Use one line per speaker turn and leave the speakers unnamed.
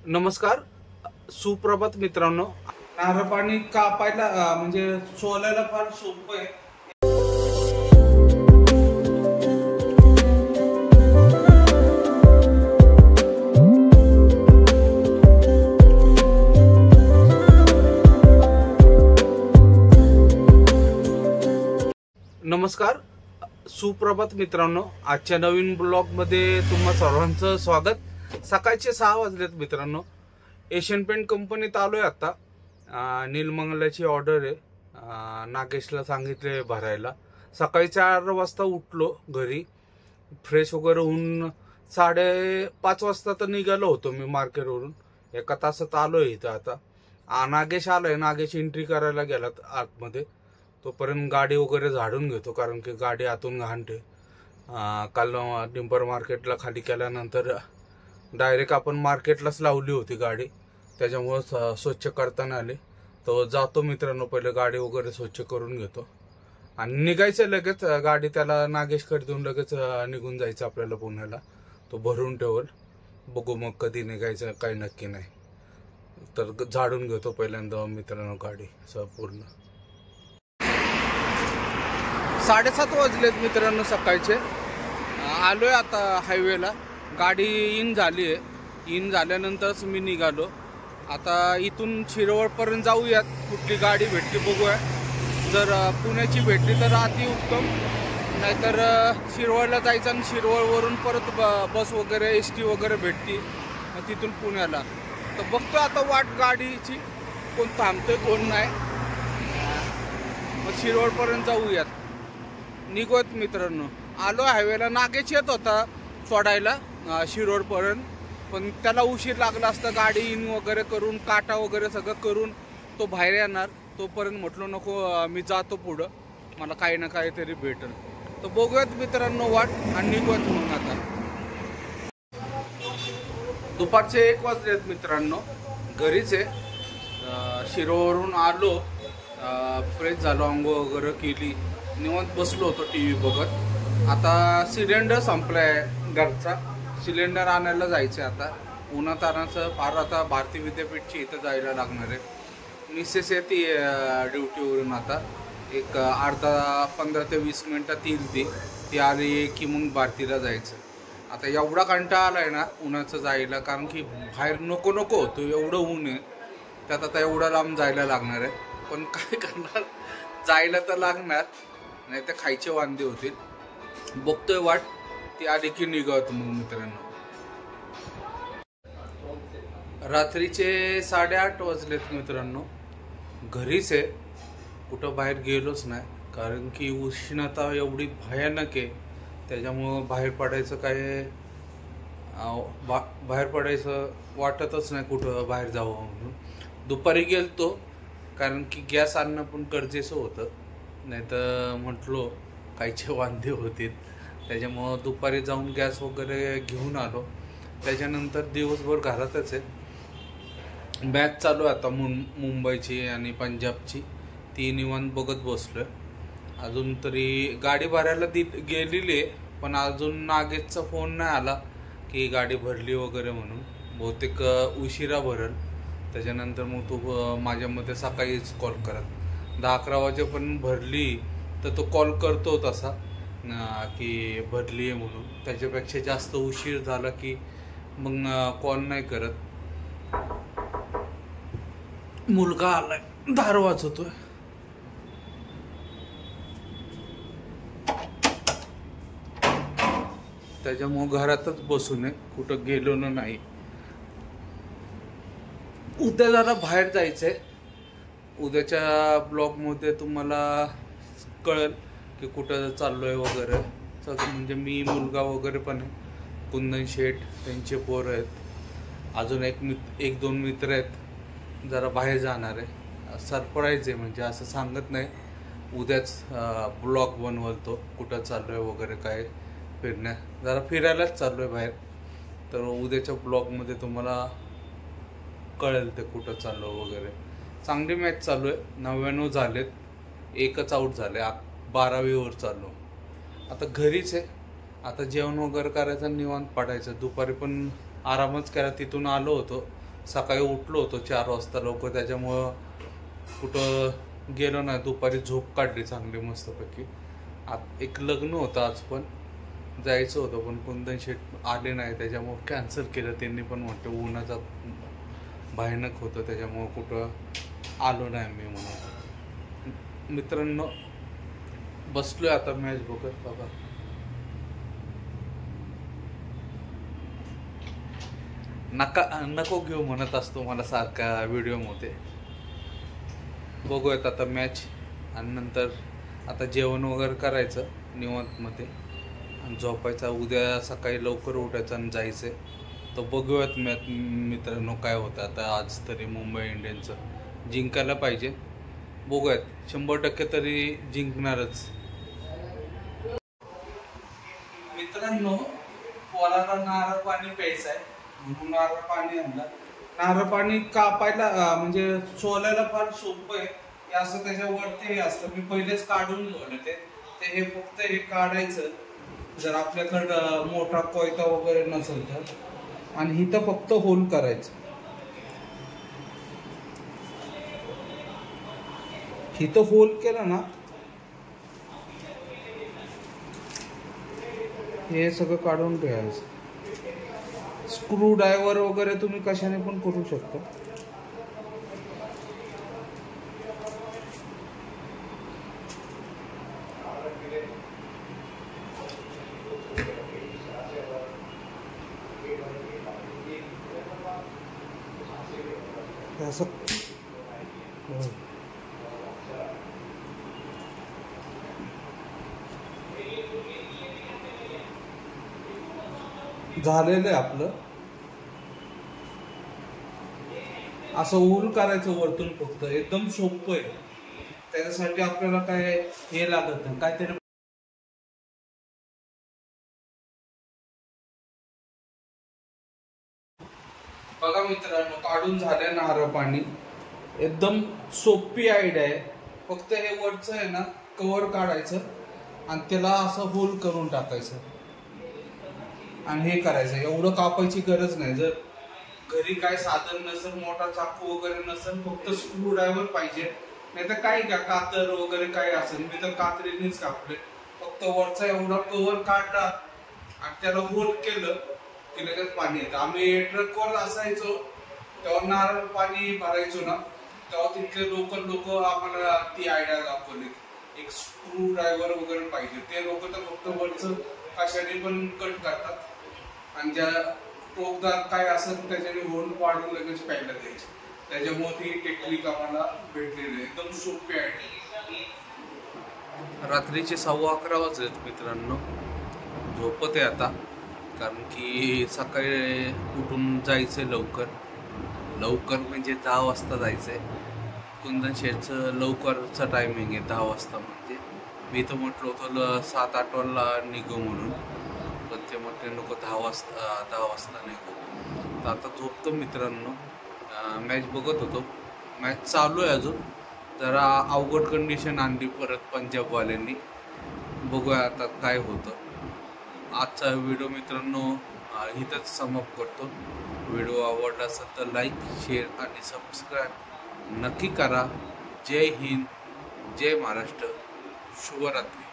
नमस्कार, सुप्रभात मित्रांनो. नारळ पाणी कापायला म्हणजे सोलायला फार सोपं आहे. नमस्कार, सुप्रभात मित्रांनो. आजच्या नवीन ब्लॉग मध्ये तुम्हा सर्वांचं स्वागत. सकाळचे 6 वाजलेत मित्रांनो. एशियन पेंट कंपनीत आलोय आता. नीलमंगलाची ऑर्डर आहे. नागेशला सांगितले भरायला. सकाळी 4 वाजता उठलो, घरी फ्रेश वगैरे होऊन 5:30 वाजता तर निघालो होतो मी मार्केटवरून. 1 तासात आलोय इथं आता. नागेश आलाय. नागेश एंट्री करायला गेलात आतमध्ये. तोपर्यंत गाडी वगैरे झाडून घेतो, कारण की गाडी आतून घाणते. काल डिंपर मार्केटला खाली केल्यानंतर डायरेक्ट आपण मार्केटलाच लावली होती गाडी, त्याच्यामुळे स्वच्छ करताना आले. तर जातो मित्रांनो, पहिले गाडी वगैरे स्वच्छ करून घेतो आणि निघायचं लगेच. गाडी त्याला नागेशकडे देऊन लगेच निघून जायचं आपल्याला पुण्याला. तो भरून ठेवल, बघू मग कधी निघायचं काही नक्की नाही. तर झाडून घेतो पहिल्यांदा मित्रांनो गाडी पूर्ण. 7:30 वाजलेत मित्रांनो सकाळचे. आलोय आता हायवेला. गाडी इन झाली आहे. इन झाल्यानंतरच मी निघालो. आता इथून शिरवळपर्यंत जाऊयात. कुठली गाडी भेटली बघूया. जर पुण्याची भेटली तर अति उत्तम, नाहीतर शिरवळला जायचं आणि शिरवळवरून परत बस वगैरे ST वगैरे भेटती, मग तिथून पुण्याला. तर बघतो आता वाट गाडीची, कोण थांबतोय कोण नाही. मग शिरवळपर्यंत जाऊयात, निघूयात मित्रांनो. आलो हायवेला. नागेश येत होता सोडायला शिरोडपर्यंत, पण त्याला उशीर लागला असता. गाडी इन वगैरे करून, काटा वगैरे सगळं करून तो बाहेर येणार. तोपर्यंत म्हटलं नको, मी जातो पुढं, मला काही ना काहीतरी भेटेल. तर बघूयात मित्रांनो वाट आणि निघूयात मग आता. दुपारचे 1 वाजलेत मित्रांनो. घरीच आहे. शिरोवरून आलो, फ्रेश झालो, अंघोळ वगैरे केली, निवांत बसलो होतो TV बघत. आता सिलेंडर संपलाय घरचा. सिलेंडर आणायला जायचं आता. उन्हातानाचं फार. आता भारती विद्यापीठची इथं जायला लागणार आहे. मिसेस येते ड्युटीवरून. आता एक 15 ते 20 मिनिटात येईल ती आली की मग भारतीला जायचं. आता एवढा कंटाळा आलाय ना उन्हाचं जायला, कारण की बाहेर नको होतो, एवढं ऊन आहे. त्यात आता एवढा लांब जायला लागणार आहे. पण काय करणार, जायला तर लागणार, नाही तर खायचे वांदे होतील. बघतोय वाट. ती आली की निघत मग मित्रांनो. रात्रीचे 8:30 वाजलेत मित्रांनो. घरीच आहे, कुठं बाहेर गेलोच नाही, कारण की उष्णता एवढी भयानक आहे. त्याच्यामुळं बाहेर पडायचं वाटतच नाही कुठं बाहेर जावं म्हणून. दुपारी गेलतो, कारण की गॅस आणणं पण गरजेचं होतं, नाही तर म्हटलो काहीचे वांदे होतील. त्याच्यामुळं दुपारी जाऊन गॅस वगैरे घेऊन आलो. त्याच्यानंतर दिवसभर घरातच आहे. मॅच चालू आहे आता मुंबईची आणि पंजाबची. ती निवांत बघत बसलोय. अजून तरी गाडी भरायला गेलेली आहे, पण अजून नागेशचा फोन नाही आला की गाडी भरली वगैरे म्हणून. बहुतेक उशिरा भरल. त्याच्यानंतर मग तो माझ्या मते सकाळीच कॉल करत. 10-11 वाजेपर्यंत भरली तर तो कॉल करतो तसा की भरली आहे म्हणून. त्याच्यापेक्षा जास्त उशीर झाला की मग कॉल नाही करत. मुलगा आलाय, दार वाजवतोय. त्याच्यामुळे घरातच बसून आहे, कुठं गेलो नाही. उद्या जरा बाहेर जायचंय. उद्याच्या ब्लॉगमध्ये तुम्हाला कळेल की कुठं चाललोय वगैरे सगळं. म्हणजे मी, मुलगा वगैरे पण आहे. कुंदन शेठ, त्यांचे पोरं आहेत. अजून 1-2 मित्र आहेत. जरा बाहेर जाणार आहे. सरप्राईज आहे, म्हणजे असं सांगत नाही. उद्याच ब्लॉग बनवतो कुठं चाललोय वगैरे, काय जरा फिरायलाच चाललोय बाहेर. तर उद्याच्या ब्लॉगमध्ये तुम्हाला कळेल ते कुठं चाललो वगैरे. चांगली मॅच चालू आहे. 99 झालेत, एकच आऊट झाले. 12वीवर चाललो. आता घरीच आहे. आता जेवण वगैरे करायचं, निवांत पडायचं. दुपारी पण आरामच करा. तिथून आलो होतो सकाळी उठलो होतो 4 वाजता लवकर, त्याच्यामुळं कुठं गेलो नाही. दुपारी झोप काढली चांगली मस्तपैकी. एक लग्न होतं आज पण जायचं होतं, पण कुंदन शेठ आले नाही त्याच्यामुळं कॅन्सल केलं त्यांनी पण. म्हटलं उन्हाचा भयानक होतं त्याच्यामुळं कुठं आलो नाही मी म्हणून. मित्रांनो बसलोय आता मॅच बघत. बघा नको घेऊ म्हणत असतो मला सारखा व्हिडिओमध्ये. बघूयात आता मॅच आणि नंतर आता जेवण वगैरे करायचं निवांतमध्ये आणि झोपायचं. उद्या सकाळी लवकर उठायचं आणि जायचं. तर बघूयात मॅच मित्रांनो काय होतं. आता आज तरी मुंबई इंडियन्सचं जिंकायला पाहिजे. बघूयात 100% तरी जिंकणारच. मित्रांनो पोराला नारळ पाणी प्यायचं आहे म्हणून नारळ पाणी आणलं. नारळ पाणी कापायला म्हणजे सोलायला फार सोपं आहे. हे असं त्याच्यावरती असतं, मी पहिलेच काढून ठेवलं ते. हे फक्त हे काढायचं जर आपल्याकडं मोठा कोयता वगैरे नसेल तर, आणि इथं फक्त होल करायचं. इथं होल केलं ना हे सगळं काढून ठेवायचं. स्क्रू ड्रायव्हर वगैरे तुम्ही कशाने पण करू शकता. असं झालेलं आहे आपलं. असं होल करायचं वरतून फक्त. एकदम सोपं आहे. त्याच्यासाठी आपल्याला काय हे लागत नाही, काहीतरी बघा मित्रांनो काढून झालंय नारळ पाणी. एकदम सोपी आयडिया आहे. फक्त हे वरचं आहे ना कव्हर काढायचं आणि त्याला असं होल करून टाकायचं आणि हे करायचं. एवढं कापायची गरज नाही. जर घरी काय साधन नसेल, मोठा चाकू वगैरे नसेल, फक्त स्क्रू ड्रायव्हर पाहिजे, नाही तर काय का कातर वगैरे काय असेल. मी तर कात्रीनेच कापले. फक्त वरचा एवढा कव्हर काढला आणि त्याला होल केलं की लगेच पाणी येतं. आम्ही ट्रकवर असायचो तेव्हा नारळ पाणी भरायचो ना, तेव्हा तिथले लोक आम्हाला ती आयडिया दाखवली. एक स्क्रू ड्रायव्हर वगैरे पाहिजे. ते लोक तर फक्त वरचं कशाने पण कट करतात आणि ज्या टोकदार काय असेल त्याच्याने होल पाडून लगेच प्यायला द्यायचे. त्याच्यामुळे ती टेक्निक आम्हाला भेटलेली आहे. एकदम सोपी आहे. रात्रीचे 11:15 वाजलेत मित्रांनो. झोपत आहे आता, कारण की सकाळी उठून जायचंय लवकर म्हणजे 10 वाजता जायचंय. कुंदन शेठचं लवकरचा टायमिंग आहे 10 वाजता. म्हणजे मी तर म्हटलं होतं 7-8 वाजता निघू म्हणून, पण ते म्हटले नको 10 वाजता निघू. तर आता झोपतो मित्रांनो. मॅच बघत होतो. मॅच चालू आहे अजून. जरा अवघड कंडिशन आणली परत पंजाबवाल्यांनी. बघूया आता काय होतं. आजचा व्हिडिओ मित्रांनो इथंच समाप्त करतो. व्हिडिओ आवडला असेल तर लाईक, शेअर आणि सबस्क्राईब नक्की करा. जय हिंद, जय महाराष्ट्र, शुभरात्री.